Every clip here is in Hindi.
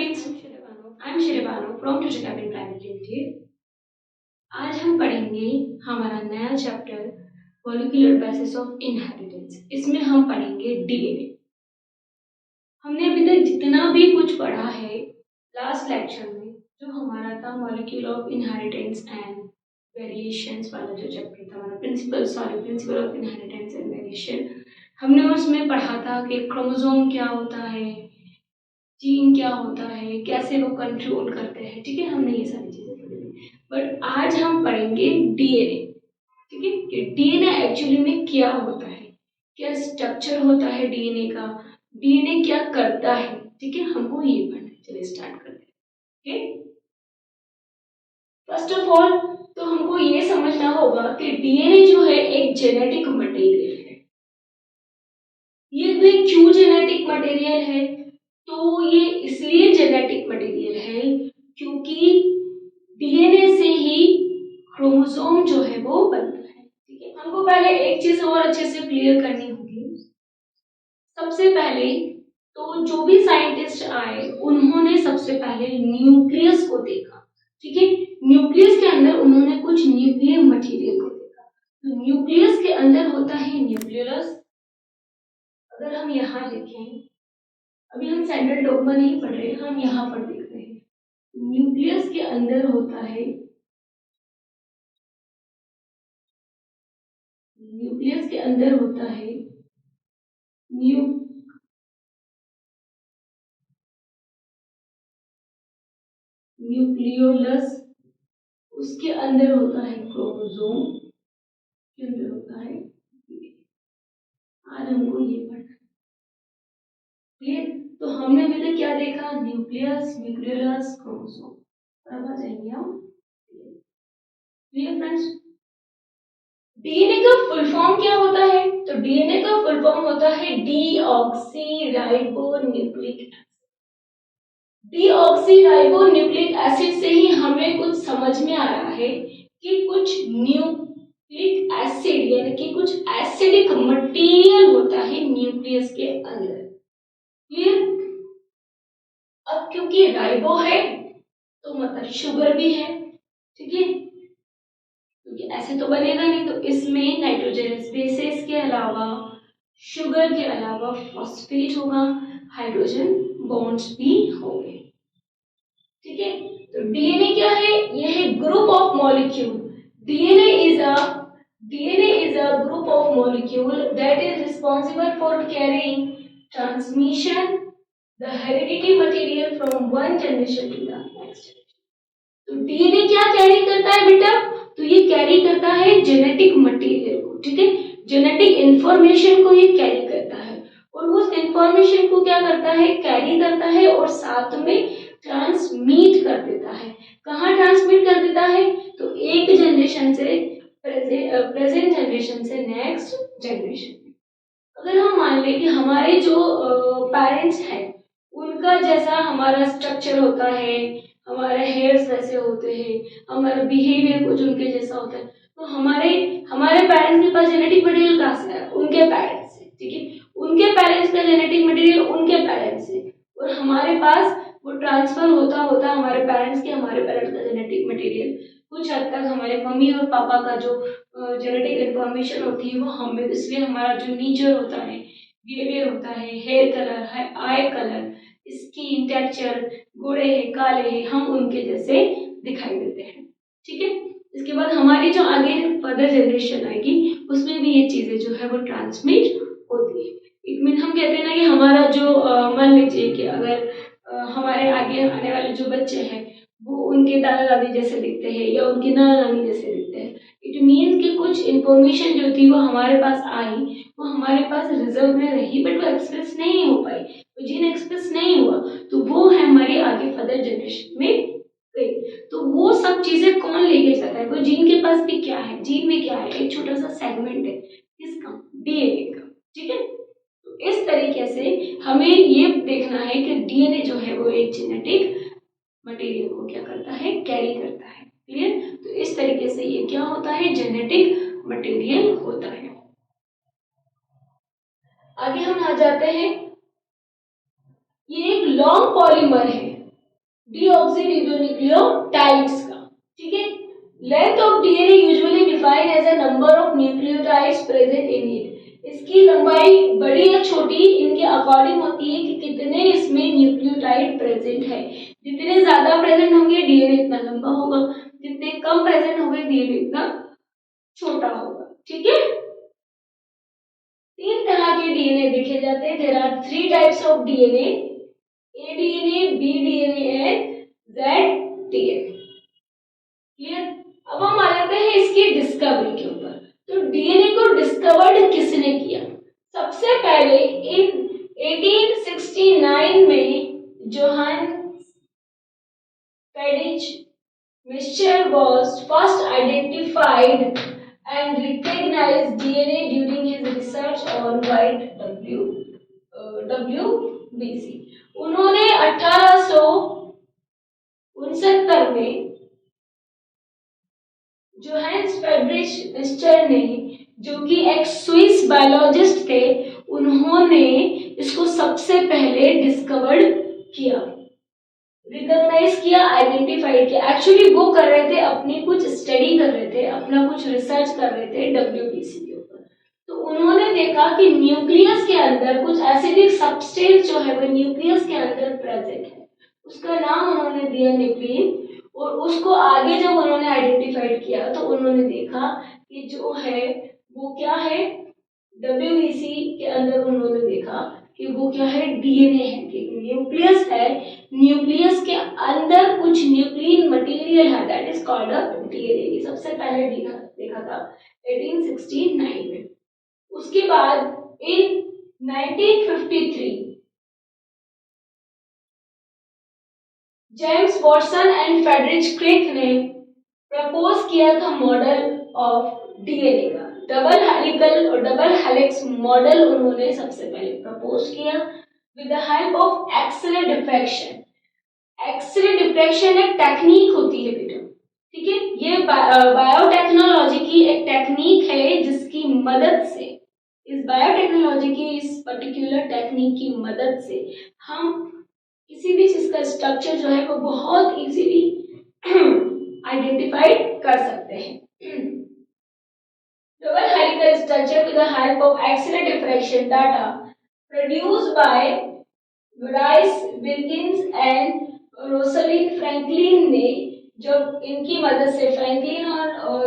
students, I am Shri Banu from Tutor Cabin Private Limited. आज हम पढ़ेंगे हमारा नया chapter molecular basis of inheritance. इसमें हम पढ़ेंगे डीएनए। हमने अभी तक जितना भी कुछ पढ़ा है लास्ट लेक्चर में, जो हमारा था molecule of inheritance and variations वाला जो चैप्टर था हमारा principle of inheritance and variation, हमने उसमें पढ़ा था कि क्रोमोसोम क्या होता है, जीन क्या होता है, कैसे वो कंट्रोल करते हैं। ठीक है, हमने ये सारी चीजें पढ़ी। बट आज हम पढ़ेंगे डीएनए। ठीक है, कि डीएनए एक्चुअली में क्या होता है, क्या स्ट्रक्चर होता है डीएनए का, डीएनए क्या करता है। ठीक है, हमको ये पढ़ना है। चलिए स्टार्ट करते हैं। ओके, फर्स्ट ऑफ ऑल तो हमको ये समझना होगा कि डीएनए जो है एक जेनेटिक मटेरियल है। ये भी क्यों जेनेटिक मटेरियल है? तो ये इसलिए जेनेटिक मटेरियल है क्योंकि डीएनए से ही क्रोमोसोम जो है वो बनता है। ठीक है, हमको पहले एक चीज और अच्छे से क्लियर करनी होगी। सबसे पहले तो जो भी साइंटिस्ट आए उन्होंने सबसे पहले न्यूक्लियस को देखा। ठीक है, न्यूक्लियस के अंदर उन्होंने कुछ न्यूक्लियर मटेरियल को देखा। तो न्यूक्लियस के अंदर होता है न्यूक्लियस। अगर हम यहाँ देखें, अभी हम सेंट्रल डॉग्मा नहीं पढ़ रहे, हम यहाँ पर देख रहे हैं। न्यूक्लियस के अंदर होता है, न्यूक्लियस के अंदर होता है न्यूक्लियोलस। उसके अंदर होता है क्रोमोसोम, के अंदर होता है। आज हमको ये पढ़ना है। क्लियर? तो हमने अभी तक क्या देखा? Nucleus, nucleolus, chromosome. अब आ जाएंगे हम। Clear friends? डीएनए का फुल फॉर्म क्या होता है? तो डीएनए का फुल फॉर्म होता है डीऑक्सीराइबोन्यूक्लिक एसिड। डीऑक्सीराइबोन्यूक्लिक एसिड से ही हमें कुछ समझ में आ रहा है कि कुछ न्यूक्लिक एसिड यानी कि कुछ एसिडिक मटेरियल होता है न्यूक्लियस के अंदर। क्लियर? अब क्योंकि राइबो है तो मतलब शुगर भी है। ठीक है, क्योंकि ऐसे तो बनेगा नहीं, तो इसमें नाइट्रोजनस बेसेस के अलावा, शुगर के अलावा फॉस्फेट होगा, हाइड्रोजन बॉन्ड्स भी होंगे। ठीक है, तो डीएनए क्या है? यह है group of molecule. DNA is a group of molecule that is responsible for carrying transmission the heredity material from one generation to the next. तो डीएनए क्या कैरी करता है बेटा? तो ये कैरी करता है जेनेटिक मटेरियल को। ठीक है, जेनेटिक इंफॉर्मेशन को ये कैरी करता है, और उस इंफॉर्मेशन को क्या करता है? कैरी करता है और साथ में ट्रांसमिट कर देता है। कहाँ ट्रांसमिट कर देता है? तो एक जनरेशन से प्रेजेंट जनरेशन से नेक्स्ट जनरेशन। अगर हम मान लें कि हमारे जो पेरेंट्स हैं उनका जैसा हमारा स्ट्रक्चर होता है, हमारे हेयर्स वैसे होते हैं, हमारा बिहेवियर कुछ उनके जैसा होता है, तो हमारे हमारे पेरेंट्स के पास जेनेटिक मटेरियल कहाँ से है? उनके पेरेंट्स से। ठीक है, उनके पेरेंट्स का जेनेटिक मटेरियल उनके पेरेंट्स से, और हमारे पास वो ट्रांसफर होता होता हमारे पेरेंट्स के, हमारे पेरेंट्स का जेनेटिक मटेरियल कुछ हद तक हमारे मम्मी और पापा का जो जेनेटिक इंफॉर्मेशन होती है वो हमें, इसलिए हमारा जो नेचर होता है, बिहेवियर होता है, हेयर कलर है, आई कलर, स्किन टेक्सचर, गोरे हैं, काले हैं, हम उनके जैसे दिखाई देते हैं। ठीक है, इसके बाद हमारी जो आगे फर्दर जनरेशन आएगी उसमें भी ये चीजें जो है वो ट्रांसमिट होती है। इट मीन हम कहते हैं ना कि हमारा जो मान लीजिए कि अगर हमारे आगे आने वाले जो बच्चे हैं वो उनके दादा दादी जैसे दिखते हैं या उनकी नाना नानी जैसे दिखते हैं, इट मीन्स कि कुछ इंफॉर्मेशन जो थी वो हमारे पास आई, वो हमारे पास रिजर्व में रही, बट वो एक्सप्रेस नहीं हो पाई, वो जीन एक्सप्रेस नहीं हुआ, तो वो है हमारी आगे फर्दर जनरेशन में गई। तो वो सब चीजें कौन लेके जाता है? वो जीन के पास भी क्या है? जीन में क्या है? एक छोटा सा सेगमेंट है किसका? डीएनए का। ठीक है, तो इस तरीके से हमें ये देखना है कि डीएनए जो है वो एक जेनेटिक मटेरियल को क्या करता है? कैरी करता है। क्लियर? तो इस तरीके से ये क्या होता है? जेनेटिक मटेरियल होता है। आगे हम आ जाते हैं, ये एक लॉन्ग पॉलीमर है। डीऑक्सीरिबोन्यूक्लियोटाइड्स का। ठीक है, length of DNA usually defined as a number of nucleotides present in it. इसकी लंबाई बड़ी या छोटी इनके अकॉर्डिंग होती है कि कितने इसमें न्यूक्लियोटाइड प्रेजेंट है। जितने ज्यादा प्रेजेंट होंगे डीएनए इतना लंबा होगा, जितने कम प्रेजेंट होंगे डीएनए इतना छोटा होगा। ठीक है, तीन तरह के डीएनए देखे जाते हैं। There are 3 types of DNA, A DNA, B DNA and Z DNA. Clear? अब हम आ जाते हैं इसकी डिस्कवरी के ऊपर। तो डीएनए को डिस्कवर्ड किसने किया? सबसे पहले इन 1869 में Johann Friedrich Miescher was first identified and recognized DNA during his research on white WBC। उन्होंने 1869 में जोहान्स फेड्रिच मिक्सचर ने, जो कि एक स्विस बायोलॉजिस्ट थे, उन्होंने इसको सबसे पहले डिस्कवर्ड किया, रिकॉग्नाइज किया, आइडेंटिफाइड किया। एक्चुअली वो कर रहे थे, अपनी कुछ स्टडी कर रहे थे, अपना कुछ रिसर्च कर रहे थे WBC के ऊपर। तो उन्होंने देखा कि न्यूक्लियस के अंदर कुछ एसिडिक सब्सटेंस जो है वो न्यूक्लियस के अंदर प्रेजेंट है, उसका नाम उन्होंने दिया न्यूक्लिन। और उसको आगे जब उन्होंने आइडेंटिफाइड किया तो उन्होंने देखा कि जो है वो क्या है, WBC के अंदर उन्होंने देखा कि वो क्या है, डीएनए है, कि न्यूक्लियस है, न्यूक्लियस के अंदर कुछ न्यूक्लिन मटेरियल है, that is called a DNA. सबसे पहले देखा था 1869 में। उसके बाद in 1953 James Watson and Frederick Crick ने प्रपोज किया था मॉडल ऑफ डीएनए का। डबल हेलिकल और डबल हेलिक्स मॉडल उन्होंने सबसे पहले प्रपोज किया with the help of X-ray diffraction. X-ray diffraction एक टेक्निक होती है बेटा, ठीक है, ये बायोटेक्नोलॉजी की एक टेक्निक है जिसकी मदद से, इस बायोटेक्नोलॉजी की इस पर्टिकुलर टेक्निक की मदद से हम किसी भी चीज का स्ट्रक्चर जो है वो बहुत इजीली आइडेंटिफाई कर सकते हैं। Double helical structure with the help of X-ray diffraction data produced by Bryce Wilkins and Rosalind Franklin ने, जब इनकी मदद से फ्रैंकलिन और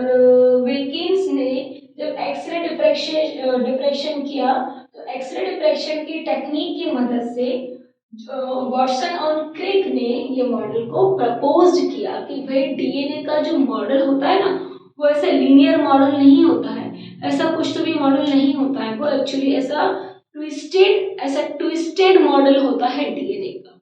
विल्किंस ने जब एक्सरे डिफ्रैक्शन किया, तो एक्सरे डिफ्रैक्शन की टेक्निक की मदद से वॉटसन और क्रिक ने ये मॉडल को प्रपोज किया कि भाई डीएनए का जो मॉडल होता है ना, वो ऐसा लीनियर मॉडल नहीं होता है, ऐसा कुछ तो भी मॉडल नहीं होता है, वो एक्चुअली ऐसा ट्विस्टेड मॉडल होता है डीएनए का।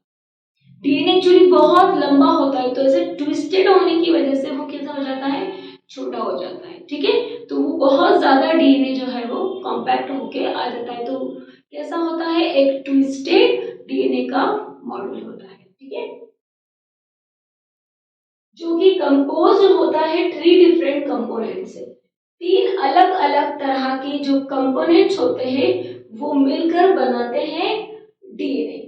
डीएनए एक्चुअली बहुत लंबा होता है, तो ऐसे ट्विस्टेड होने की वजह से वो कैसा हो जाता है, छोटा हो जाता है। ठीक है, तो वो बहुत ज्यादा डीएनए जो है वो कॉम्पैक्ट होके आ जाता है, तो कैसा होता है, एक ट्विस्टेड डीएनए का मॉडल होता है। ठीक है, जो कि कंपोज होता है 3 डिफरेंट कंपोनेंट से। 3 अलग अलग तरह के जो कंपोनेंट्स होते हैं वो मिलकर बनाते हैं डीएनए,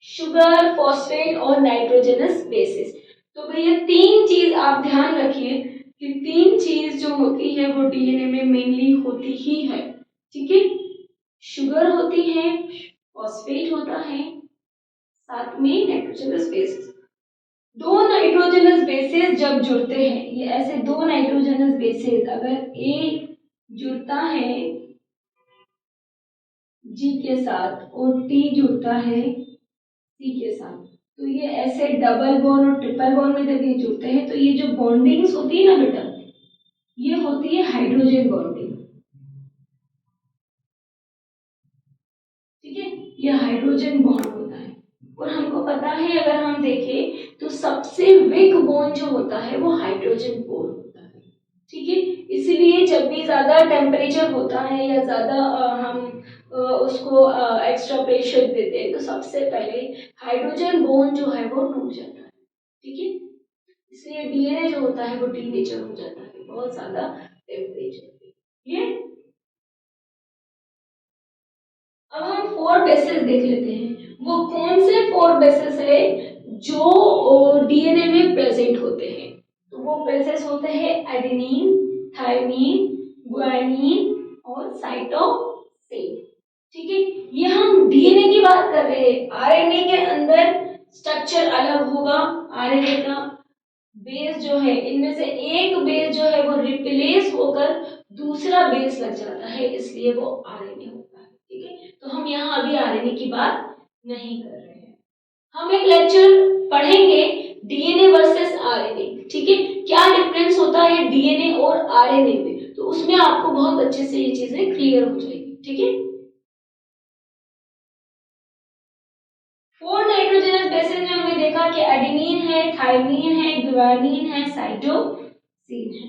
शुगर, फॉस्फेट और नाइट्रोजनस बेसिस। तो भैया 3 चीज आप ध्यान रखिए कि 3 चीज जो होती है वो डीएनए में मेनली होती ही है। ठीक है, शुगर होती है, फॉस्फेट होता है, साथ में नाइट्रोजनस बेसिस। 2 नाइट्रोजनस बेसिस जब जुड़ते हैं, ये ऐसे 2 नाइट्रोजनस बेसिस अगर ए जुड़ता है जी के साथ और टी जुड़ता है सी के साथ, तो ये ऐसे डबल बॉन्ड और ट्रिपल बॉन्ड में जब ये जुड़ते हैं तो ये जो बॉन्डिंग्स होती है ना बेटा, ये होती है हाइड्रोजन बॉन्डिंग। ठीक है, ये हाइड्रोजन बॉन्ड होता है। और हमको पता है, अगर हम देखें तो सबसे वीक बॉन्ड जो होता है वो हाइड्रोजन बॉन्ड होता है। ठीक है, इसलिए जब भी ज्यादा टेम्परेचर होता है या ज्यादा हम उसको एक्स्ट्रा प्रेशर देते हैं तो सबसे पहले हाइड्रोजन बॉन्ड जो है वो टूट जाता है। ठीक है, इसलिए डीएनए जो होता है वो डीनेचर हो जाता है बहुत ज्यादा टेम्परेचर पे। क्लियर? अब हम 4 बेसिस देख लेते हैं। वो कौन से 4 बेसिस है जो अलग होगा आरएनए का बेस जो है, इनमें से एक बेस जो है वो रिप्लेस होकर दूसरा बेस लग जाता है, इसलिए वो आरएनए होता है। ठीक है, तो हम यहाँ अभी आरएनए की बात नहीं कर रहे हैं। हम एक लेक्चर पढ़ेंगे डीएनए वर्सेस आरएनए। ठीक है, क्या डिफरेंस होता है डीएनए और आरएनए में, तो उसमें आपको बहुत अच्छे से ये चीजें क्लियर हो जाएगी। ठीक है, 4 नाइट्रोजनस बेसेस में हमने देखा कि एडेनिन है, थाइमिन है, गुआनिन है, साइटोसिन है।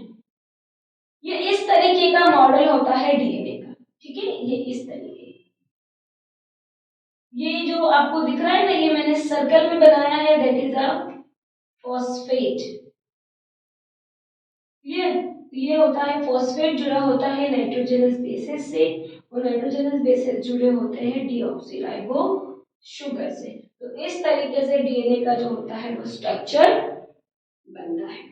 ये इस तरीके का मॉडल होता है डीएनए का। ठीक है, ये इस तरीके, ये जो आपको दिख रहा है ना, ये मैंने सर्कल में बनाया है, दैट इज अ फॉस्फेट। ये होता है फॉस्फेट, जुड़ा होता है नाइट्रोजनस बेसिस से, और नाइट्रोजनस बेसिस जुड़े होते हैं डीऑक्सीराइबो शुगर से। तो इस तरीके से डीएनए का जो होता है वो स्ट्रक्चर बनता है।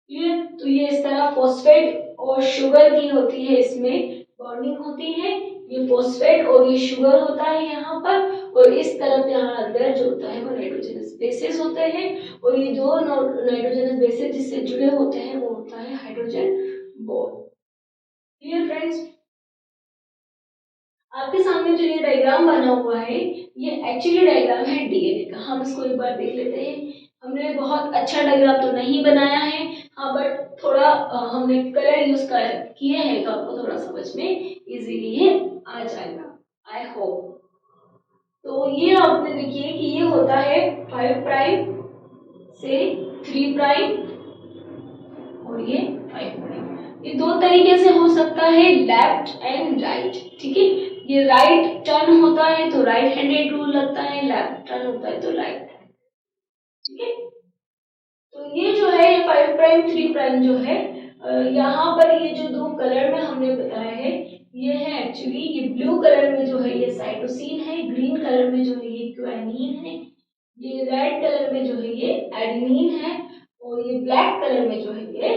ये तो ये इस तरह फॉस्फेट और शुगर की होती है, इसमें बॉन्डिंग होती है। ये फॉस्फेट और ये शुगर होता है यहाँ पर, और इस तरफ यहाँ अंदर जो होता है वो नाइट्रोजनस बेसिस होते हैं, और ये दो नाइट्रोजनस बेसिस जिससे जुड़े होते हैं वो होता है हाइड्रोजन बॉन्ड। क्लियर फ्रेंड्स, आपके सामने जो ये डायग्राम बना हुआ है ये एक्चुअली डायग्राम है डीएनए का। हम इसको एक बार देख लेते हैं। हमने बहुत अच्छा डायग्राम तो नहीं बनाया है, हाँ, बट थोड़ा हमने कलर यूज कर किए हैं, तो आपको थोड़ा समझ में इजीली ये आ जाएगा, आई होप। तो ये आपने देखिए कि ये होता है 5 प्राइम से 3 प्राइम, और ये 5 प्राइम। ये दो तरीके से हो सकता है, लेफ्ट एंड राइट। ठीक है, ये राइट टर्न होता है तो राइट हैंडेड रूल लगता है, लेफ्ट टर्न होता है तो राइट। ठीक है, तो ये जो है ये 5 प्राइम 3 प्राइम जो है, यहाँ पर ये जो दो कलर में हमने बताया है, ये है एक्चुअली, ये ब्लू कलर में जो है ये साइटोसिन है, ग्रीन कलर में जो है ये ग्वानिन है, ये रेड कलर में जो है ये एडेनिन है, और ये ब्लैक कलर में जो है ये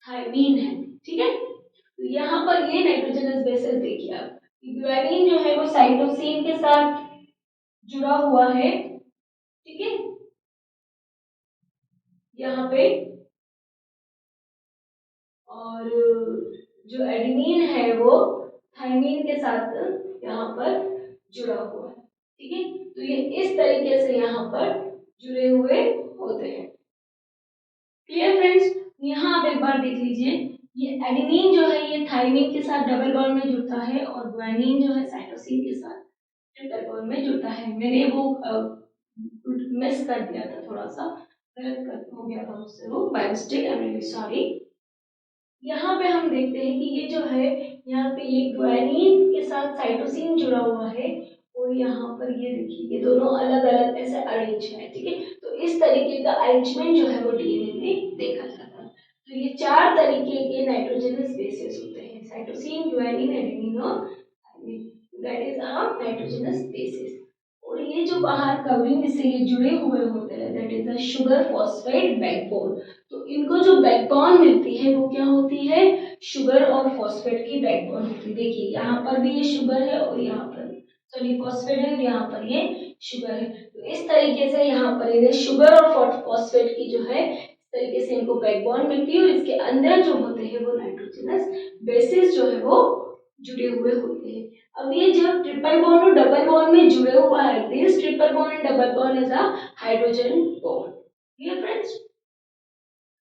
थाइमिन है। ठीक है, तो यहाँ पर ये नाइट्रोजनस बेसेस देखिए आप, ग्वानिन जो है वो साइटोसिन के साथ जुड़ा हुआ है। ठीक है, यहाँ पे, और जो एडेनिन है वो थाइमिन के साथ यहाँ पर जुड़ा हुआ है। ठीक है, तो ये इस तरीके से यहाँ पर जुड़े हुए होते हैं। क्लियर फ्रेंड्स, यहाँ आप एक बार देख लीजिए, ये एडेनिन जो है ये थाइमिन के साथ डबल बॉन्ड में जुड़ता है, और ग्वानिन जो है साइटोसिन के साथ ट्रिपल बॉन्ड में जुड़ता है। मैंने वो मिस कर दिया था, थोड़ा सा गलत कर हो गया था मुझसे, वो by mistake, I am really sorry. यहाँ पे हम देखते हैं कि ये जो है, यहाँ पे ये ग्वानिन के साथ साइटोसिन जुड़ा हुआ है, और यहाँ पर ये देखिए ये दोनों अलग अलग ऐसे अरेंज है। ठीक है, तो इस तरीके का अरेंजमेंट जो है वो डीएनए में देखा जाता है। तो ये 4 तरीके के नाइट्रोजनस बेसेस होते हैं, साइटोसिन, ग्वानिन, एडेनिन और thymine, that is our nitrogenous bases. और ये जो बाहर कवरिंग से ये जुड़े हुए होते हैं, that is the sugar phosphate backbone. तो इनको जो बैकबोन मिलती है वो क्या होती है, शुगर और फॉस्फेट की बैकबोन होती है। देखिए यहाँ पर भी ये शुगर है, और यहाँ पर सॉरी फॉस्फेट है, और यहाँ पर ये शुगर है। तो इस तरीके से यहाँ पर इन्हें शुगर और फॉस्फेट की जो है इस तरीके से इनको बैकबोन मिलती है, और इसके अंदर जो होते हैं वो नाइट्रोजनस बेसिस जो है वो जुड़े हुए होते हैं। अब ये जब ट्रिपल बॉन्ड और डबल बॉन्ड में जुड़े हुआ है, this triple bond and double bond is a hydrogen bond. Clear friends,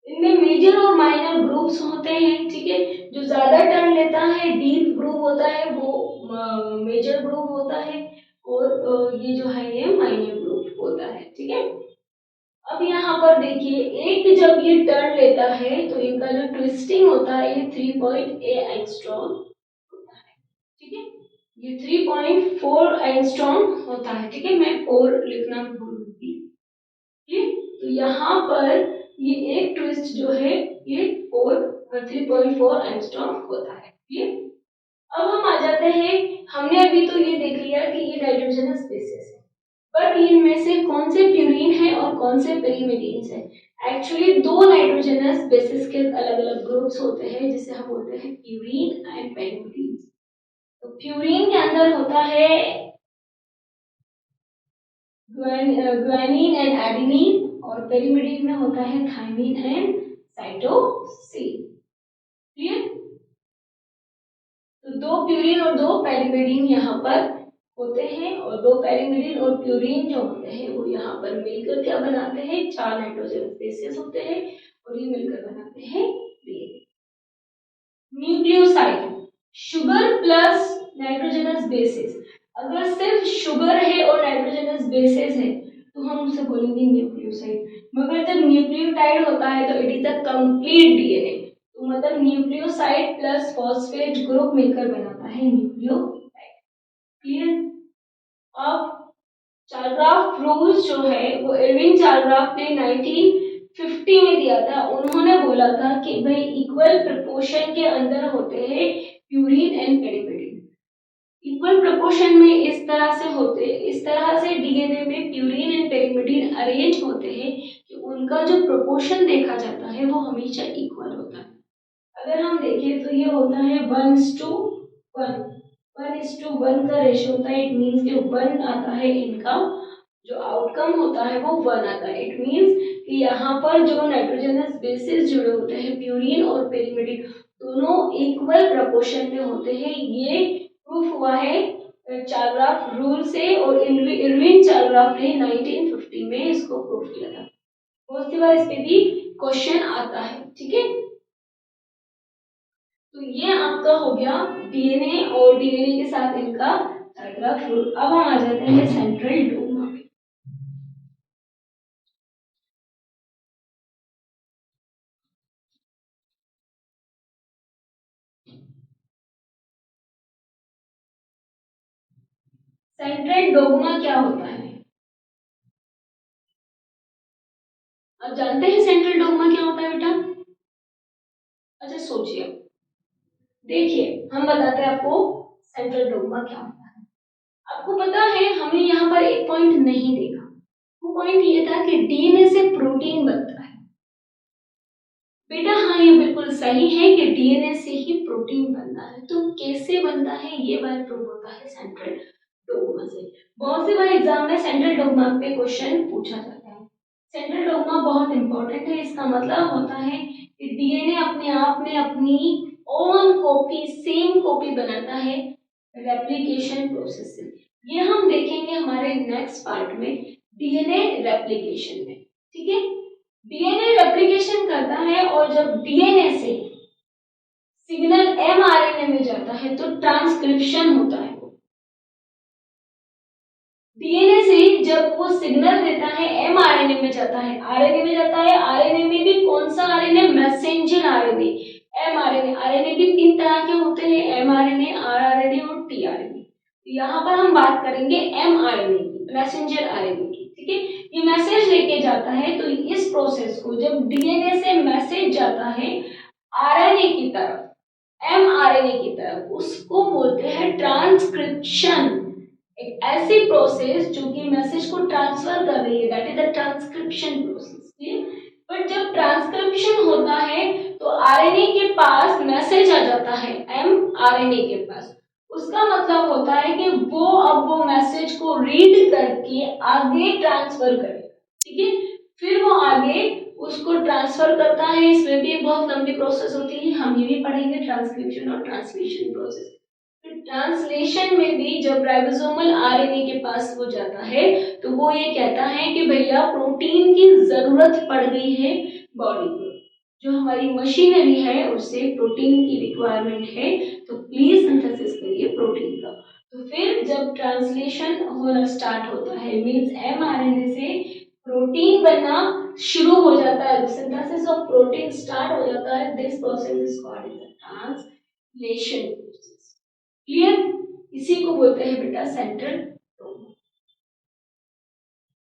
इनमें मेजर और माइनर ग्रुप्स होते हैं। ठीक है, जो ज्यादा टर्न लेता है, डीप ग्रुप होता है, वो मेजर ग्रुप होता है, और ये जो है ये माइनर ग्रुप होता है। ठीक है, अब यहाँ पर देखिए, एक जब ये टर्न लेता है तो इनका जो ट्विस्टिंग होता है ये 3.8 एंगस्ट्रॉम होता है। ठीक है, ये 3.4 एंगस्ट्रॉम होता है। ठीक है, मैं 4 लिखना भूल गई। ठीक, तो यहाँ पर ये एक ट्विस्ट जो है ये 3.4 एंगस्ट्रॉम होता है। ये अब हम आ जाते हैं, हमने अभी तो ये देख लिया कि ये नाइट्रोजनस बेसिस है, बट इनमें से कौन से प्यूरिन है और कौन से पेरीमेडीन्स है। एक्चुअली दो नाइट्रोजनस बेसिस के अलग अलग ग्रुप्स होते हैं, जिसे हम बोलते हैं प्यूरिन एंड पेरीमेडीन्स। तो प्यूरिन के अंदर होता है ग्वानिन एंड एडेनिन, और पेरिमिडीन में होता है थायमिन एंड साइटोसिन। क्लियर? तो दो प्यूरिन और दो पेरिमिडीन यहाँ पर होते हैं, और दो पेरिमिडीन और प्यूरिन जो होते हैं वो यहाँ पर मिलकर क्या बनाते हैं, 4 नाइट्रोजन बेसेस होते हैं, और ये मिलकर बनाते हैं DNA. Nucleoside, sugar plus nitrogenous bases. अगर सिर्फ शुगर है और नाइट्रोजनस बेसिस है तो हम उसे बोलेंगे न्यूक्लियोसाइड। मगर जब न्यूक्लियोटाइड होता है तो it is a complete DNA. तो मतलब न्यूक्लियोसाइड प्लस फॉस्फेट ग्रुप मिलकर बनाता है न्यूक्लियोटाइड। क्लियर? अब चार्ग्राफ रूल्स जो है वो इरविन चार्ग्राफ ने 1950 में दिया था। उन्होंने बोला था कि भाई इक्वल प्रपोर्शन के अंदर होते हैं प्यूरिन एंड पेरिमिडीन। इक्वल प्रपोर्शन में इस तरह से डीएनए में प्यूरिन एंड पेरिमिडीन अरेंज होते हैं कि उनका जो प्रपोर्शन देखा जाता है वो हमेशा इक्वल होता है। अगर हम देखें तो ये होता है 1:1, 1:1 का रेशियो होता है। इट मीन्स कि 1 आता है इनका, जो आउटकम होता है वो 1 आता है। इट मीन्स कि यहाँ पर जो नाइट्रोजनस बेसिस जुड़े होते हैं प्यूरिन और पेरिमिडीन दोनों इक्वल प्रपोर्शन में होते हैं। ये प्रूफ हुआ है चार्ग्राफ रूल से, और इरविन चार्ग्राफ ने 1950 में इसको प्रूफ किया था। बहुत सी बार इस पे भी क्वेश्चन आता है। ठीक है, तो ये आपका हो गया डीएनए, और डीएनए के साथ इनका चार्ग्राफ रूल। अब हम आ जाते हैं सेंट्रल डोग्मा पे। सेंट्रल डोग्मा क्या होता है? आप जानते हैं सेंट्रल डोग्मा क्या होता है बेटा? अच्छा सोचिए, देखिए हम बताते हैं आपको सेंट्रल डोग्मा क्या होता है। आपको पता है हमने यहाँ पर एक पॉइंट नहीं देखा। वो पॉइंट ये था कि डीएनए से प्रोटीन बनता है। बेटा हाँ, ये बिल्कुल सही है कि डीएनए से ही प्रोटीन बनता है। तो कैसे बनता है ये बात प्रूव होता है सेंट्रल डोग्मा से। बहुत से बार एग्जाम में सेंट्रल डोग्मा पे क्वेश्चन पूछा जाता है। सेंट्रल डोग्मा बहुत इंपॉर्टेंट है। इसका मतलब होता है कि डीएनए अपने आप में अपनी ओन कॉपी, सेम कॉपी बनाता है रेप्लिकेशन प्रोसेस से। ये हम देखेंगे हमारे नेक्स्ट पार्ट में, डीएनए रेप्लिकेशन में। ठीक है, डीएनए रेप्लिकेशन करता है, और जब डीएनए से सिग्नल एमआरएनए में जाता है तो ट्रांसक्रिप्शन होता है। डीएनए से जब वो सिग्नल देता है एमआरएनए में जाता है, आरएनए में जाता है। आरएनए में भी कौन सा RNA? Messenger RNA, mRNA. RNA भी 3 तरह के होते हैं, एमआरएनए, आरआरएनए और टीआरएनए। यहाँ पर हम बात करेंगे एमआरएनए की, मैसेंजर आरएनए की। ठीक है, ये मैसेज लेके जाता है। तो इस प्रोसेस को जब डीएनए से मैसेज जाता है आरएनए की तरफ, एमआरएनए की तरफ, उसको बोलते हैं ट्रांसक्रिप्शन। एक ऐसी प्रोसेस जो कि मैसेज को ट्रांसफर कर रही है, that is the transcription process. But जब ट्रांसक्रिप्शन होता है तो आरएनए के पास मैसेज आ जाता है एमआरएनए के पास। उसका मतलब होता है कि वो अब वो मैसेज को रीड करके आगे ट्रांसफर करे। ठीक है, फिर वो आगे उसको ट्रांसफर करता है। इसमें भी बहुत लंबी प्रोसेस होती है, हम ये भी पढ़ेंगे, ट्रांसक्रिप्शन और ट्रांसलेशन प्रोसेस। ट्रांसलेशन में भी जब राइबोसोमल आरएनए के पास वो जाता है तो वो ये कहता है कि भैया प्रोटीन की जरूरत पड़ गई है बॉडी को, जो हमारी मशीनरी है उससे प्रोटीन की रिक्वायरमेंट है, तो प्लीज सिंथेसिस करिए प्रोटीन का। तो फिर जब ट्रांसलेशन होना स्टार्ट होता है, मींस एमआरएनए से प्रोटीन बनना शुरू हो जाता है, सिंथेसिस ऑफ प्रोटीन स्टार्ट हो जाता है। This process is called as translation process. Clear? इसी को बोलते हैं बेटा सेंट्रल डोग्मा।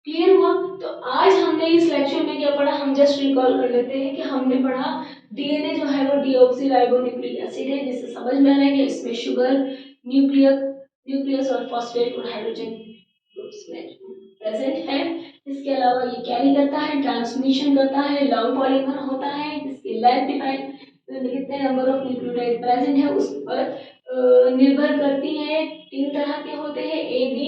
क्लियर हुआ? तो आज हमने इस लेक्चर में क्या पढ़ा, हम जस्ट रिकॉल कर लेते हैं कि हमने पढ़ा डीएनए जो है वो डीऑक्सीराइबोन्यूक्लिक एसिड है, जिससे समझ में आ रहा है कि इसमें शुगर, न्यूक्लियस और फॉस्फेट और हाइड्रोजन ग्रुप्स में प्रेजेंट है। इसके अलावा ये कैरी करता है, ट्रांसमिशन करता है, लॉन्ग पॉलीमर होता है, जिसकी लेंथ डिफाइन कितने नंबर ऑफ न्यूक्लियोटाइड प्रेजेंट है उस पर निर्भर करती है। 3 तरह के होते हैं, ए, बी,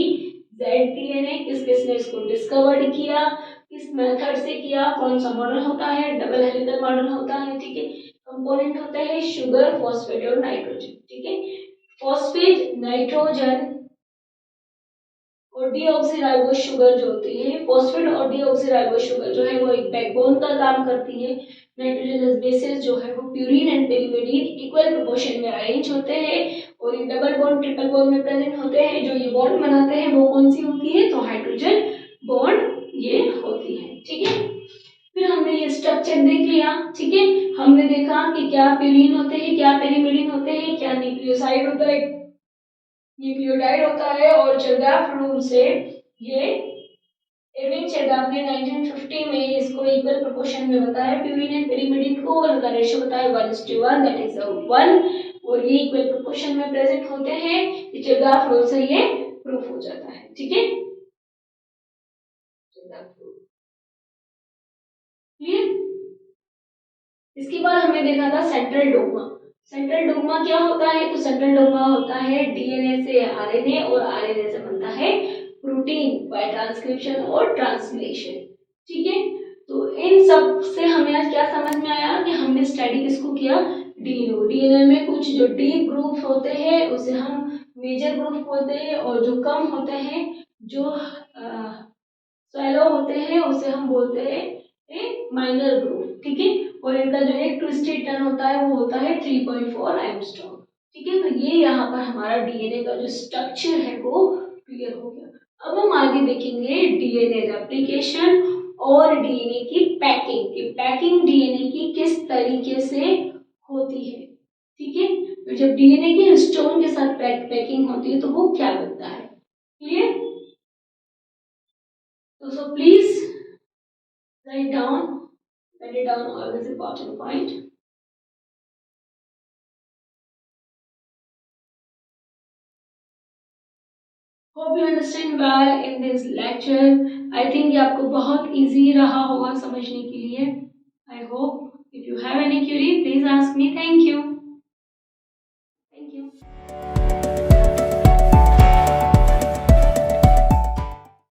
ZDNA किस किसने इसको डिस्कवर्ड किया, किस मेथड से किया, कौन सा मॉडल होता है, डबल हेलिकल मॉडल होता है, ठीक है। कंपोनेंट होता है शुगर, फॉस्फेट और नाइट्रोजन, ठीक है। फॉस्फेट, नाइट्रोजन और डीऑक्सीराइबोस शुगर जो होती है, फॉस्फेट और डीऑक्सीराइबोस शुगर जो है वो एक बैकबोन का काम करती है। नाइट्रोजनस बेसेस जो है वो प्यूरिन एंड पेरिमिडीन इक्वल प्रोपोर्शन में अरेंज होते हैं और ये डबल बॉन्ड ट्रिपल बॉन्ड में प्रेजेंट होते हैं। जो ये बॉन्ड बनाते हैं वो कौन सी होती है, तो हाइड्रोजन बॉन्ड ये होती है, ठीक है। फिर हमने ये स्ट्रक्चर देख लिया, ठीक है। हमने देखा कि क्या प्यूरिन होते हैं, क्या पेरिमिडीन होते हैं, क्या न्यूक्लियोसाइड होता है, न्यूक्लियोटाइड होता है। और चेगाफ रूल से ये एडविन चेगाफ ने 1950 में इसको इक्वल प्रोपोर्शन में बताया प्यूरिन एंड पेरिमिडीन को, और उसका रेशियो बताया 1:1, दैट इज 1, और ये इक्वल प्रोपोर्शन में प्रेजेंट होते हैं। ये चेगाफ रूल से ये प्रूफ हो जाता है, ठीक है। क्लियर। इसके बाद हमने देखा था सेंट्रल डोग्मा। सेंट्रल डोग्मा क्या होता है, तो सेंट्रल डोग्मा होता है डीएनए से आरएनए और आरएनए से बनता है प्रोटीन बाय ट्रांसक्रिप्शन और ट्रांसलेशन, ठीक है। तो इन सब से हमें आज क्या समझ में आया कि हमने स्टडी किसको किया, डीएनए। डीएनए में कुछ जो डीप ग्रुप होते हैं उसे हम मेजर ग्रुप बोलते हैं, और जो कम होते हैं, जो शैलो होते हैं, उसे हम बोलते हैं माइनर ग्रुप, ठीक है। और इनका जो एक ट्विस्टेड टर्न होता है वो होता है 3.4 एंगस्ट्रॉम, ठीक है। तो ये यहाँ पर हमारा डीएनए का जो स्ट्रक्चर है वो क्लियर हो गया। अब हम आगे देखेंगे डीएनए रेप्लिकेशन और डीएनए की पैकिंग, की पैकिंग डीएनए की किस तरीके से होती है, ठीक है। तो जब डीएनए की हिस्टोन के साथ पैकिंग होती है तो वो क्या बनता है, clear. So please write it down all this important point. Hope you understand well in this lecture. I think ये आपको बहुत easy रहा होगा समझने के लिए. I hope if you have any query, please ask me. Thank you.